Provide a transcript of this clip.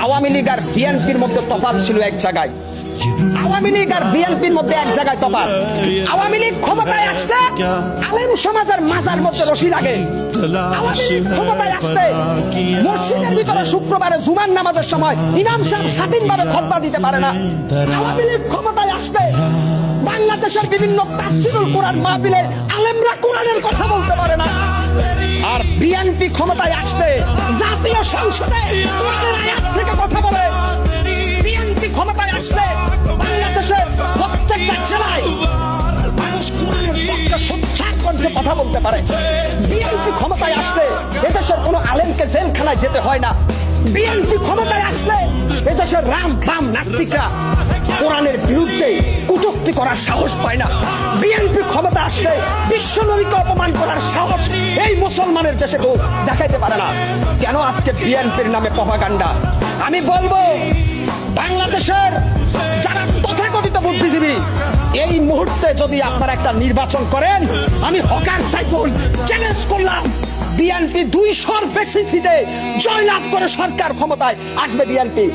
আওয়ামী লীগ আর বিএনপির মধ্যে তফাৎ ছিল এক জায়গায়। আওয়ামী লীগ আর বিএনপির মধ্যে এক জায়গায় তফাৎ। আওয়ামী লীগ ক্ষমতায় আসলে আলেম সমাজের মাজার মধ্যে রশি লাগে। আওয়ামী লীগ ক্ষমতায় আসলে মসজিদের ভিতরে শুক্রবারে জুমার নামাজের সময় ইমাম সাহেব স্বাধীনভাবে খুতবা দিতে পারে না। আওয়ামী লীগ ক্ষমতায় আসলে বাংলাদেশের বিভিন্ন তাফসীরুল কোরআন মাহফিলে আলেমরা কোরআনের কথা বলতে পারে না। আর বিএনপি ক্ষমতায় আসলে জাতীয় সংসদে কোরআনের আয়াত থেকে কথা বলে। বিএনপি ক্ষমতায় আসলে বাংলাদেশের প্রত্যেকটা জেলায় মানুষ কোরআনের পক্ষে সোচ্চার কণ্ঠে কথা বলতে পারে। বিএনপি ক্ষমতায় আসলে এদেশের কোনো আলেমকে জেলখানায় যেতে হয় না। বিএনপি ক্ষমতায় আসলে এদেশের রাম বাম নাস্তিকরা কোরআনের বিরুদ্ধে কটূক্তি করার সাহস পায় না। বিএনপি ক্ষমতা আসলে বিশ্ব নবীকে অপমান করার সাহস এই মুসলমানের দেশে কেউ দেখাইতে পারে না। কেন আজকে বিএনপির নামে প্রপাগান্ডা? আমি বলবো, বাংলাদেশের যারা তথাকথিত বুদ্ধিজীবী, এই মুহূর্তে যদি আপনারা একটা নির্বাচন করেন, আমি হকার সাইফুল চ্যালেঞ্জ করলাম, বিএনপি 200-র বেশি সিটে জয়লাভ করে সরকার ক্ষমতায় আসবে। বিএনপি